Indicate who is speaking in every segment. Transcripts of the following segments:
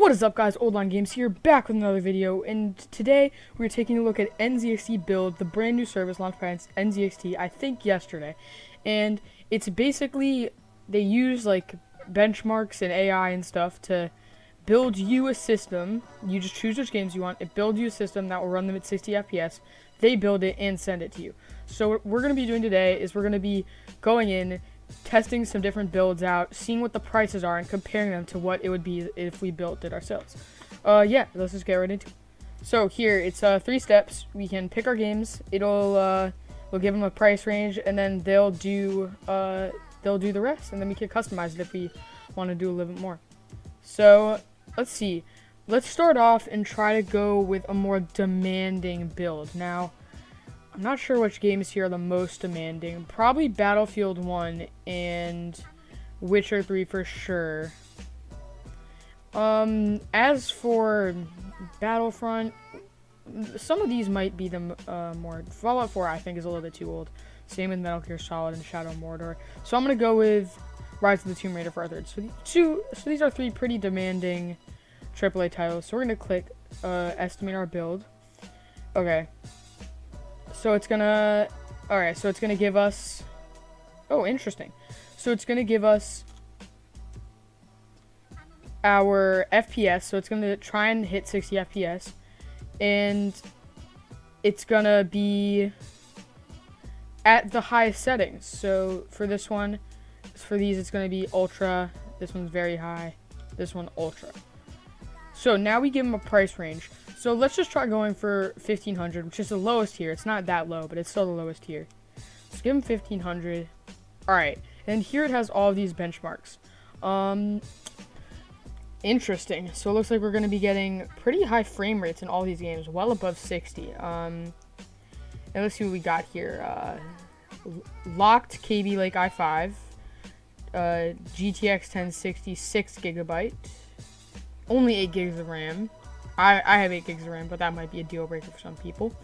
Speaker 1: What is up, guys? Old Line Games here, back with another video, and today we're taking a look at NZXT BLD, the brand new service launched by NZXT, I think yesterday. And it's basically, they use like benchmarks and AI and stuff to build you a system. You just choose which games you want, it builds you a system that will run them at 60 FPS. They build it and send it to you. So what we're going to be doing today is we're going to be going in, testing some different builds out, seeing what the prices are, and comparing them to what it would be if we built it ourselves. Yeah, let's just get right into it. So here, it's 3 steps. We can pick our games. We'll give them a price range, and then they'll do the rest, and then we can customize it if we want to do a little bit more. So let's see. Let's start off and try to go with a more demanding build. Now, I'm not sure which games here are the most demanding. Probably Battlefield 1 and Witcher 3 for sure. As for Battlefront, some of these might be the more... Fallout 4 I think is a little bit too old. Same with Metal Gear Solid and Shadow of Mordor. So I'm going to go with Rise of the Tomb Raider for our third. So these are 3 pretty demanding AAA titles. So we're going to click estimate our build. Okay. So it's gonna, alright, so it's gonna give us, oh, interesting. So it's gonna give us our FPS, so it's gonna try and hit 60 FPS, and it's gonna be at the highest settings. So for this one, for these, it's gonna be ultra, this one's very high, this one ultra. So now we give them a price range. So let's just try going for 1500, which is the lowest tier. It's not that low, but it's still the lowest tier. Let's give them 1500. Alright, and here it has all of these benchmarks. Interesting. So it looks like we're going to be getting pretty high frame rates in all these games, well above 60. And let's see what we got here. Locked KB Lake i5, GTX 1060, 6GB, only 8 gigs of RAM. I have 8 gigs of RAM, but that might be a deal breaker for some people.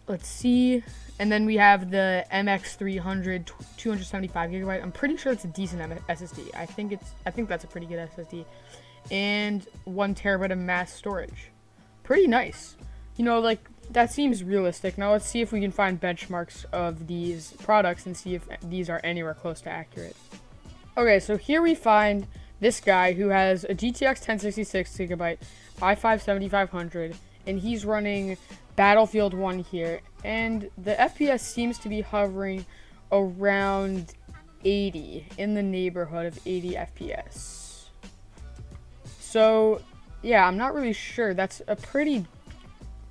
Speaker 1: Let's see. And then we have the MX300 275GB. I'm pretty sure it's a decent SSD. I think that's a pretty good SSD. And 1 terabyte of mass storage. Pretty nice. You know, like, that seems realistic. Now let's see if we can find benchmarks of these products and see if these are anywhere close to accurate. Okay, so here we find this guy who has a GTX 1066GB, i5 7500, and he's running Battlefield 1 here, and the FPS seems to be hovering around 80, in the neighborhood of 80 FPS. So, yeah, I'm not really sure. That's a pretty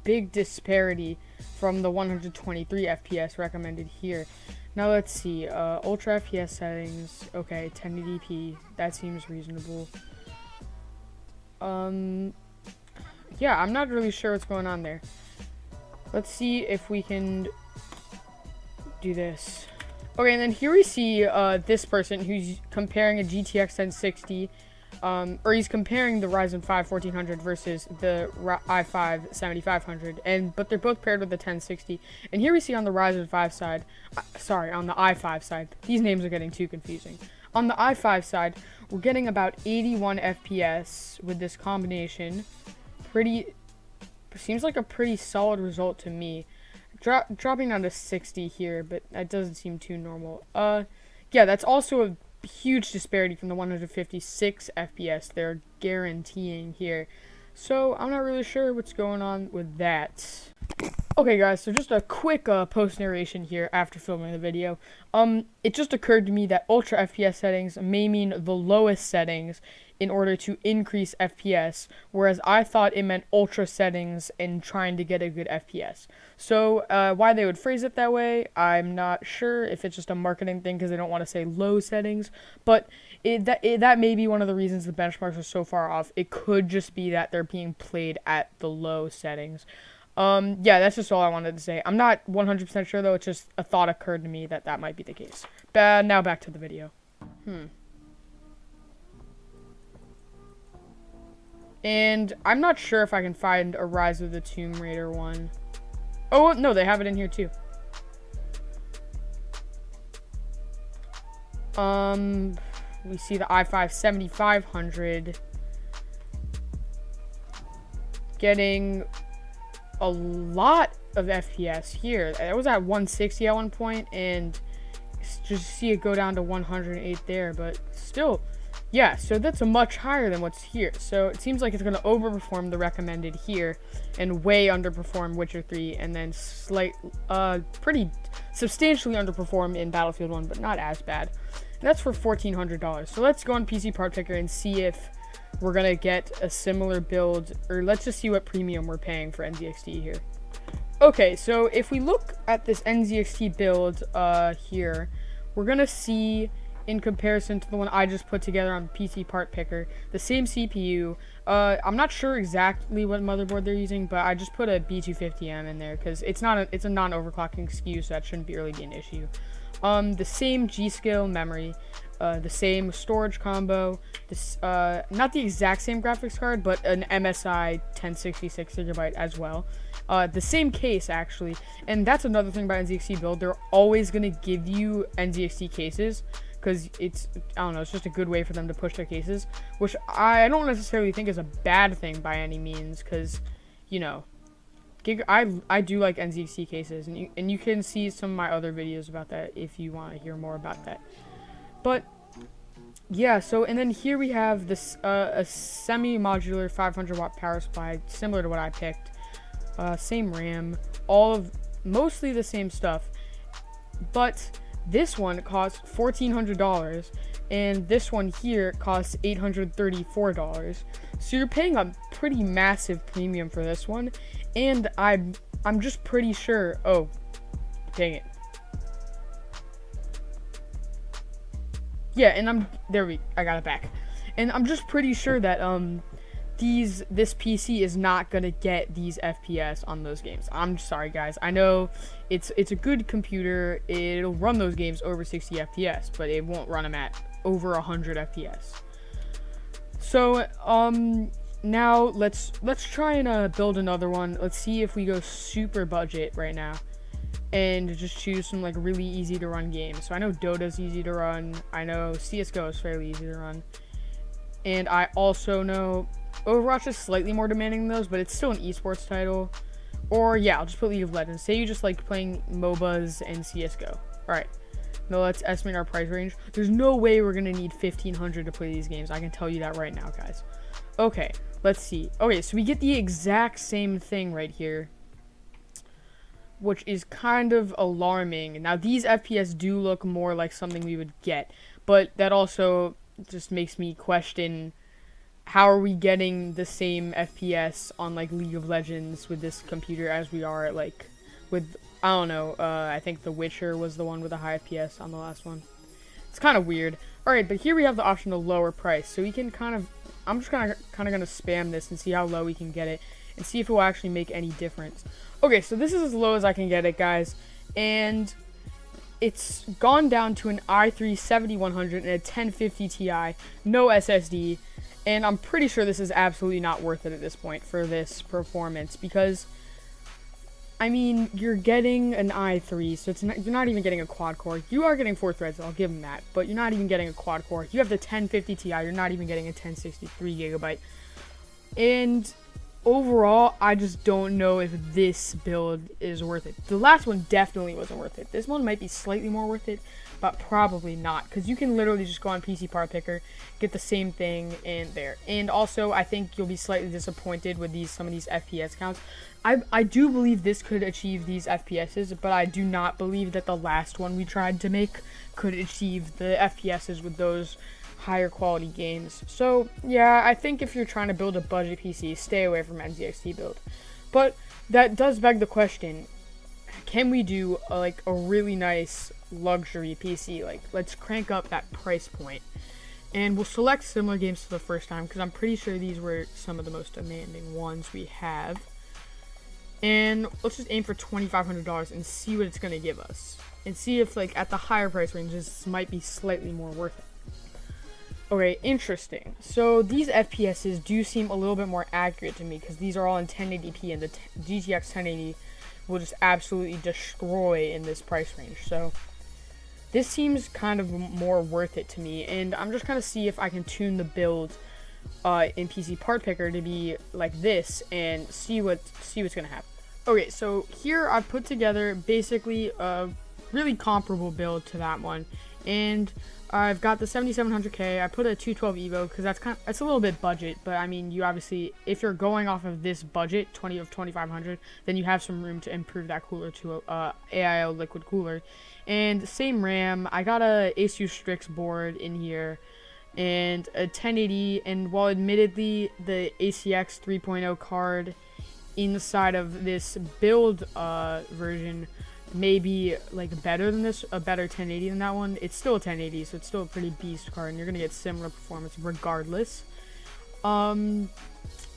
Speaker 1: big disparity from the 123 FPS recommended here. Now let's see, ultra FPS settings, okay, 1080p, that seems reasonable. Yeah, I'm not really sure what's going on there. Let's see if we can do this. Okay, and then here we see this person who's comparing a GTX 1060, or he's comparing the Ryzen 5 1400 versus the i5 7500, but they're both paired with the 1060. And here we see on the Ryzen 5 side, on the i5 side, these names are getting too confusing. On the i5 side, we're getting about 81 FPS with this combination. Seems like a pretty solid result to me. Dropping down to 60 here, but that doesn't seem too normal. Yeah, that's also a huge disparity from the 156 FPS they're guaranteeing here. So I'm not really sure what's going on with that. Okay guys, so just a quick post narration here after filming the video. It just occurred to me that ultra FPS settings may mean the lowest settings in order to increase FPS, whereas I thought it meant ultra settings and trying to get a good FPS. So why they would phrase it that way, I'm not sure. If it's just a marketing thing because they don't want to say low settings, but that may be one of the reasons the benchmarks are so far off. It could just be that they're being played at the low settings. Yeah, that's just all I wanted to say. I'm not 100% sure though, it's just a thought occurred to me that might be the case. Now back to the video. And I'm not sure if I can find a Rise of the Tomb Raider one. Oh, no, they have it in here too. We see the i5 7500 getting a lot of FPS here. I was at 160 at one point, and just see it go down to 108 there, but still, yeah, so that's a much higher than what's here. So it seems like it's going to overperform the recommended here and way underperform Witcher 3, and then pretty substantially underperform in Battlefield 1, but not as bad. And that's for $1,400. So let's go on PC Part Picker and see if we're going to get a similar build, or let's just see what premium we're paying for NZXT here. Okay, so if we look at this NZXT build here, we're going to see, in comparison to the one I just put together on PC Part Picker, the same CPU. I'm not sure exactly what motherboard they're using, but I just put a B250M in there because it's a non-overclocking SKU, so that shouldn't really be an issue. The same G-Skill memory, the same storage combo, this not the exact same graphics card, but an MSI 1066GB as well. The same case, actually, and that's another thing about NZXT build. They're always going to give you NZXT cases, because it's, I don't know, it's just a good way for them to push their cases, which I don't necessarily think is a bad thing by any means, because, you know, I do like NZXT cases, and you can see some of my other videos about that if you want to hear more about that. But yeah, so, and then here we have this a semi-modular 500 watt power supply, similar to what I picked. Same RAM, mostly the same stuff, but this one costs $1,400, and this one here costs $834. So you're paying a pretty massive premium for this one, and I'm just pretty sure. Oh, dang it. Yeah, and I got it back, and I'm just pretty sure that this PC is not gonna get these FPS on those games. I'm sorry, guys. I know it's a good computer. It'll run those games over 60 FPS, but it won't run them at over 100 FPS. So now let's try and build another one. Let's see if we go super budget right now and just choose some like really easy to run games. So I know Dota's easy to run. I know CS:GO is fairly easy to run, and I also know Overwatch is slightly more demanding than those, but it's still an esports title. Or yeah, I'll just put League of Legends. Say you just like playing MOBAs and CS:GO. Alright, now let's estimate our price range. There's no way we're gonna need $1,500 to play these games. I can tell you that right now, guys. Okay, let's see. Okay, so we get the exact same thing right here, which is kind of alarming. Now, these FPS do look more like something we would get, but that also just makes me question, how are we getting the same FPS on like League of Legends with this computer as we are like with, I don't know, I think The Witcher was the one with a high FPS on the last one. It's kind of weird. Alright, but here we have the option to lower price, so we can I'm just kind of gonna spam this and see how low we can get it and see if it will actually make any difference. Okay, so this is as low as I can get it, guys, and it's gone down to an i3 7100 and a 1050 Ti, no SSD. And I'm pretty sure this is absolutely not worth it at this point for this performance, because, I mean, you're getting an i3, so you're not even getting a quad core. You are getting 4 threads, I'll give them that, but you're not even getting a quad core. You have the 1050 Ti, you're not even getting a 1063GB. And overall, I just don't know if this build is worth it. The last one definitely wasn't worth it. This one might be slightly more worth it, but probably not, because you can literally just go on PC Part Picker, get the same thing in there. And also, I think you'll be slightly disappointed with some of these FPS counts. I do believe this could achieve these FPSs, but I do not believe that the last one we tried to make could achieve the FPSs with those higher quality games. So yeah, I think if you're trying to build a budget PC, stay away from NZXT build. But that does beg the question, can we do a really nice luxury PC? Like, let's crank up that price point, and we'll select similar games for the first time, because I'm pretty sure these were some of the most demanding ones we have. And let's just aim for $2,500 and see what it's going to give us, and see if at the higher price range this might be slightly more worth it. Okay, interesting. So these FPSs do seem a little bit more accurate to me, because these are all in 1080p, and the GTX 1080 will just absolutely destroy in this price range. So this seems kind of more worth it to me, and I'm just kind of see if I can tune the build in PC Part Picker to be like this, and see what's gonna happen. Okay, so here I've put together basically a really comparable build to that one, and I've got the 7700K. I put a 212 Evo because it's a little bit budget, but I mean, you obviously, if you're going off of this budget, 2500, then you have some room to improve that cooler to a AIO liquid cooler. And same RAM. I got a Asus Strix board in here, and a 1080. And while admittedly the ACX 3.0 card inside of this build version may be like better than this, a better 1080 than that one, it's still a 1080, so it's still a pretty beast card, and you're gonna get similar performance regardless. And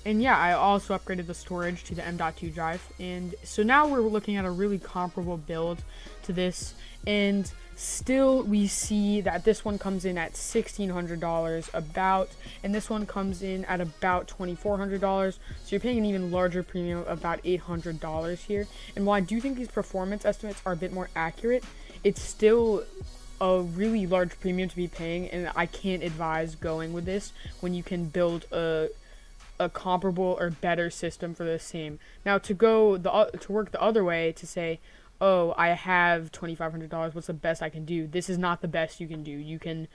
Speaker 1: yeah, I also upgraded the storage to the M.2 drive, and so now we're looking at a really comparable build to this, and still we see that this one comes in at $1,600 about, and this one comes in at about $2,400, so you're paying an even larger premium of about $800 here. And while I do think these performance estimates are a bit more accurate, it's still a really large premium to be paying, and I can't advise going with this when you can build a comparable or better system for the same. Now to work the other way, to say, oh, I have $2,500, what's the best I can do? This is not the best you can do. You can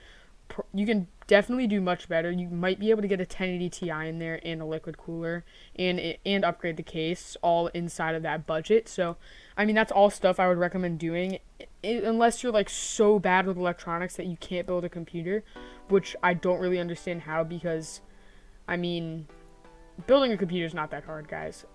Speaker 1: definitely do much better. You might be able to get a 1080 Ti in there and a liquid cooler and upgrade the case all inside of that budget. So I mean, that's all stuff I would recommend doing, unless you're like so bad with electronics that you can't build a computer, which I don't really understand how, because I mean, building a computer is not that hard, guys.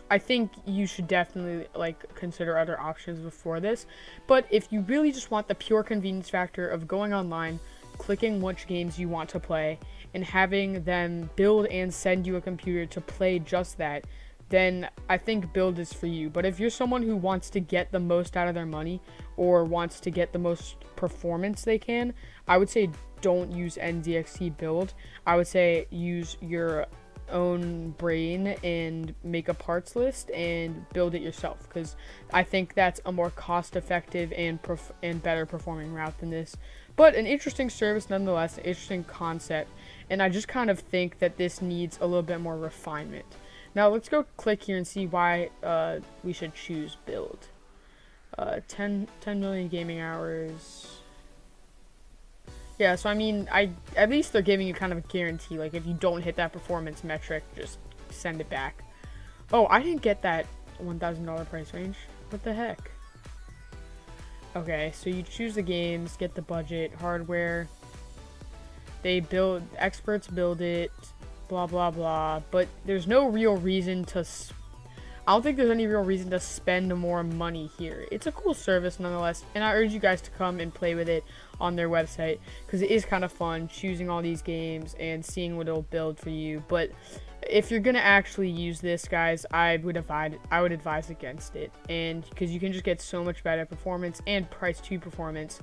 Speaker 1: I think you should definitely like consider other options before this. But if you really just want the pure convenience factor of going online, clicking which games you want to play, and having them build and send you a computer to play just that, then I think build is for you. But if you're someone who wants to get the most out of their money, or wants to get the most performance they can, I would say don't use NZXT build. I would say use your own brain and make a parts list and build it yourself, because I think that's a more cost-effective and better performing route than this. But an interesting service nonetheless, an interesting concept, and I just kind of think that this needs a little bit more refinement. Now let's go click here and see why we should choose build. 10 million gaming hours. Yeah, so I mean, at least they're giving you kind of a guarantee. Like, if you don't hit that performance metric, just send it back. Oh, I didn't get that $1,000 price range. What the heck? Okay, so you choose the games, get the budget, hardware. Experts build it, blah, blah, blah. But there's no real reason to... I don't think there's any real reason to spend more money here. It's a cool service nonetheless, and I urge you guys to come and play with it on their website, because it is kind of fun choosing all these games and seeing what it'll build for you. But if you're gonna actually use this, guys, I would advise against it, and because you can just get so much better performance and price to performance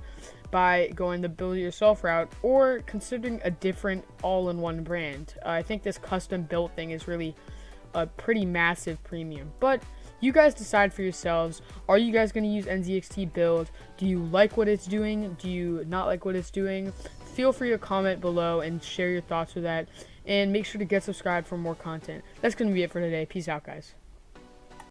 Speaker 1: by going the build it yourself route, or considering a different all-in-one brand. I think this custom built thing is really a pretty massive premium, but you guys decide for yourselves. Are you guys going to use NZXT build? Do you like what it's doing? Do you not like what it's doing? Feel free to comment below and share your thoughts with that, and make sure to get subscribed for more content. That's going to be it for today. Peace out, guys.